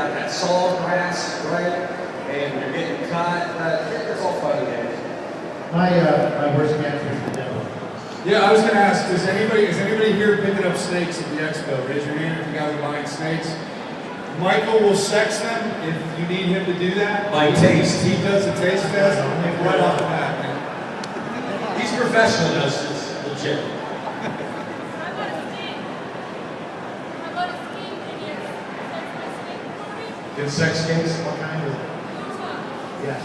got that saw grass, right? And you're getting cut. It's all fun and games. My worst catch was the devil. Yeah, I was going to ask, is anybody here picking up snakes at the expo? Raise your hand if you guys are buying snakes. Michael will sex them if you need him to do that. By taste. He does a taste test right off the bat. He's professional, does this legit. Good sex games? What kind is it? Yes.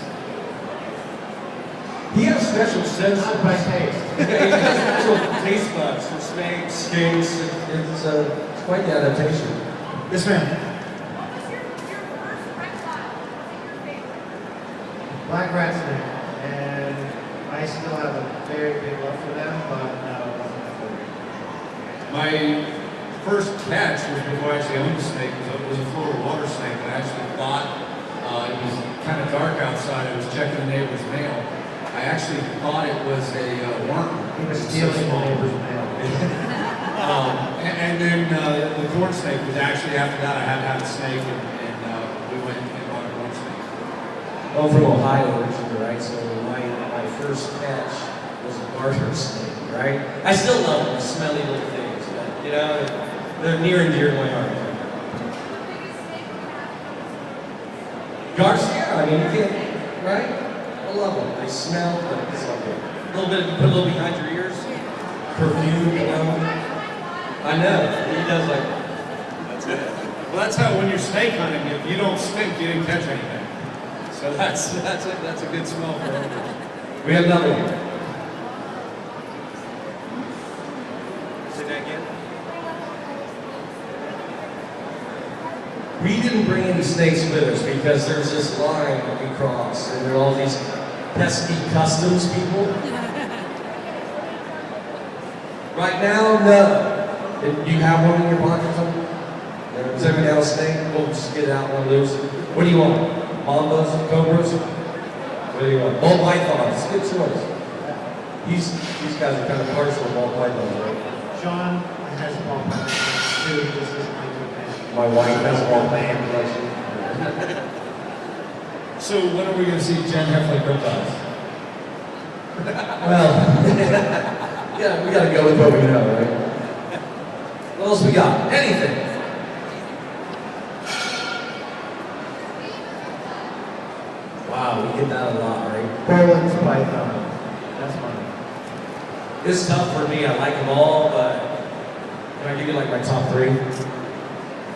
He has special sense. Not by taste. He has special taste buds for snakes, skinks. It's quite the adaptation. Yes, ma'am. Black rat snake. And I still have a very big love for them, but no, it wasn't my favorite. My first catch was before I actually owned a snake. It was a Florida water snake. And I actually thought it was kind of dark outside. I was checking the neighbor's mail. I actually thought it was a worm. He was stealing the neighbor's mail. And then the corn snake was actually after that. I had to have a snake, and we went and bought a corn snake. I'm from Ohio originally, right? So my first catch was a garter snake, right? I still love them, the smelly little things, but you know, they're near and dear to my heart. Garcia, I mean, you can't, right? I love them. They smell, but it's all good. A little bit, you put a little behind your ears. Perfume, you know. I know, he does like that. That's it. Well, that's how when you're snake hunting, if you don't stink, you didn't catch anything. So that's a good smell for them. We have another one. Say that again. We didn't bring any snakes with us because there's this line that we cross, and there are all these pesky customs people. Right now, no. Do you have one in your pocket or something? Does everybody have a snake? We'll just get out one loose. What do you want? Mambas, cobras? What do you want? Ball pythons. Good choice. These guys are kind of partial to ball pythons, right? Sean has ball python too. This is my new fan. My wife has a ball python collection. So when are we going to see Jen Heffley reptiles? Well, yeah, we gotta go with what we know, right? What else we got? Anything. Wow, we get that a lot, right? Poland's python. That's funny. It's tough for me. I like them all, but can I give you like my top three?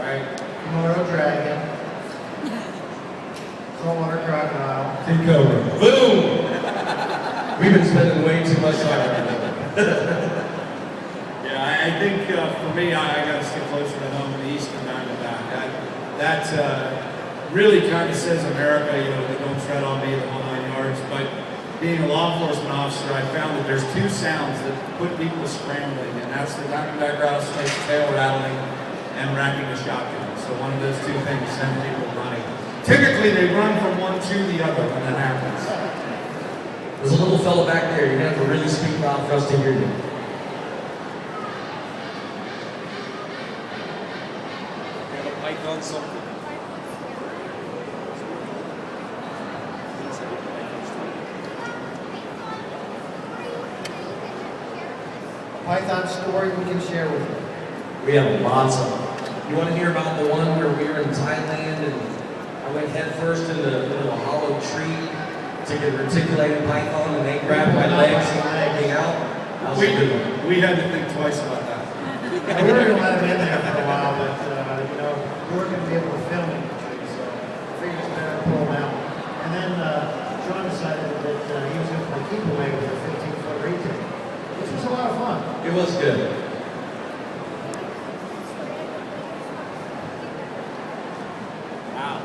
Right? Komodo dragon. Saltwater crocodile. King Cobra. Boom! We've been spending way too much time on it. Yeah, I think for me, I got to stick closer to home in the Eastern Diamondback. That really kind of says America, you know, they don't tread on me the whole 9 yards. But being a law enforcement officer, I found that there's two sounds that put people scrambling, and that's the Diamondback rattlesnake's tail rattling and racking a shotgun. So one of those two things send people running. Typically, they run from one to the other when that happens. There's a little fella back there. You're gonna have to really speak loud for us to hear you. You have a python something? Python story we can share with you. We have lots of them. You want to hear about the one where we were in Thailand and I went head first into a hollow tree to get a reticulated python and they grabbed my legs and pulled me out? That was a good one. We had to think twice about that. Yeah, we were going to let him in there for a while, but you know, we weren't going to be able to film it, so I figured it's better to pull him out. And then Sean decided that he was going to play keep away with a 15-foot retake, which was a lot of fun. It was good. Wow.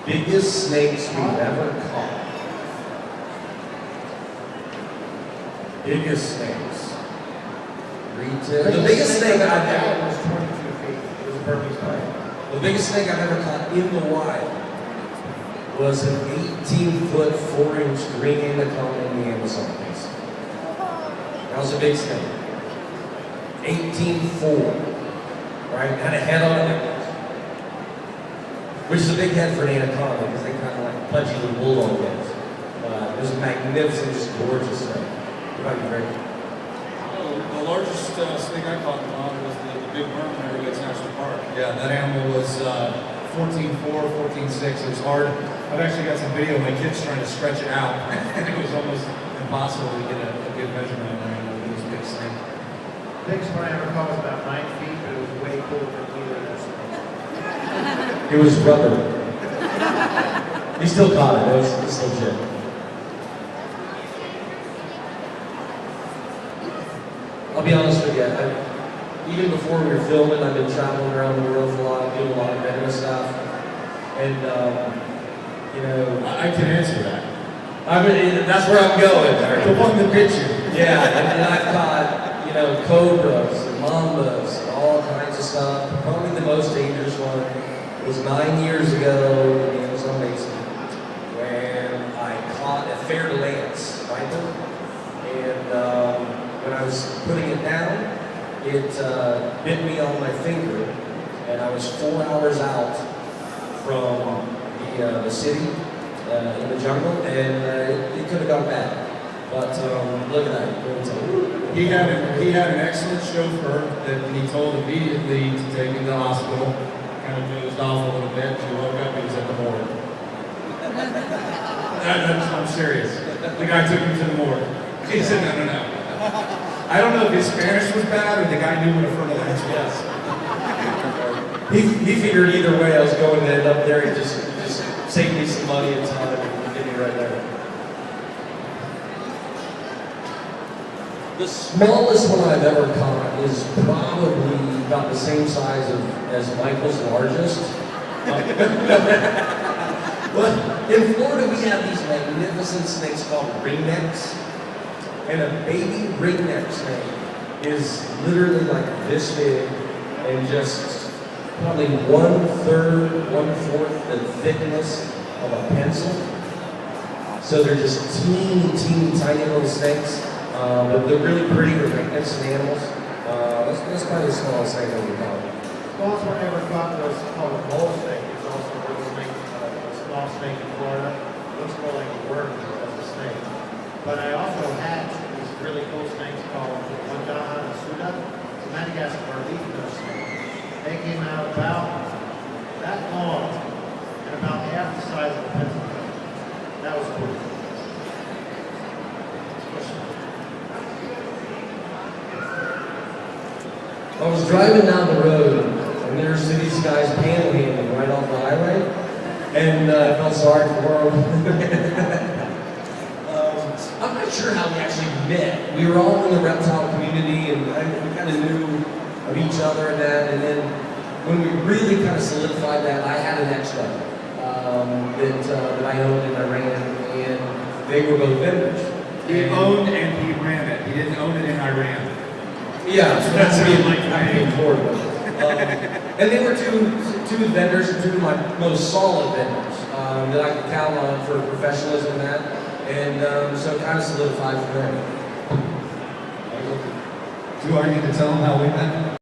Biggest snakes we've ever caught. Biggest snakes. Retail. The biggest snake I've ever. was 22 feet. It was a Burmese python. The biggest snake I've ever caught in the wild was an 18-foot, 4-inch green anaconda in the Amazon basin. That was a big snake. 18-4. Right? Had a head on it. which is a big head for an anaconda because they kind of like pudgy little bulldog heads. It was a magnificent, just gorgeous thing. What about you, Greg? Oh, the largest snake I caught in the pond was the big worm in Everglades National Park. Yeah, that animal was 14.4, 14.6. It was hard. I've actually got some video of my kids trying to stretch it out, and it was almost impossible to get a good measurement on that animal. It was a big snake. Biggest one I ever caught was about 9 feet, but it was way cooler than either of those things. It was rubber. He still caught it. It was legit. I'll be honest with you. Even before we were filming, I've been traveling around the world for a lot, doing a lot of venomous stuff, and you know, I can answer that. I mean, that's where I'm going. The one that bit you. Yeah, and I've caught, you know, cobras and mambas and all kinds of stuff. Probably the most dangerous one was 9 years ago in the Amazon Basin when I caught a Fer de Lance viper, and when I was putting it down, it bit me on my finger, and I was 4 hours out from the city in the jungle, and it could have gone bad. But look at that. He had an excellent chauffeur that he told immediately to take him to the hospital. Kind of dozed off a little bit. He woke up, he was at the morgue. I'm serious. The guy took him to the morgue. He said, no. I don't know if his Spanish was bad or the guy knew what a fertilizer was. He figured either way I was going to end up there and just save me some money and time and get me right there. The smallest one I've ever caught is probably about the same size as Michael's largest. But in Florida, we have these magnificent snakes called ringnecks. And a baby ringneck snake is literally like this big and just probably 1/3, 1/4 the thickness of a pencil. So they're just teeny, tiny little snakes. But they're really pretty. They're magnificent animals. That's probably the smallest snake I've ever caught. The smallest one I ever caught was called a bull snake. It's also a little snake, a small snake in Florida. It looks more like a worm than it does a snake. But I also hatched these really cool snakes called Wandaha and Suda. It's a Madagascar leaf nose snake. They came out about that long and about half the size of a pencil pen. That was cool. I was driving down the road, and there's these guys panhandling right off the highway, and I felt sorry for them. I'm not sure how we actually met. We were all in the reptile community, and we kind of knew of each other and that. And then when we really kind of solidified that, I had an extra that I owned and I ran, and they were both vendors. He owned and he ran it. He didn't own it in Iran. Yeah, so that's That's being like being affordable. And they were two vendors, two of my most solid vendors that I could count on for professionalism and that. And so it kind of solidified for them. Do I need to tell him how we met?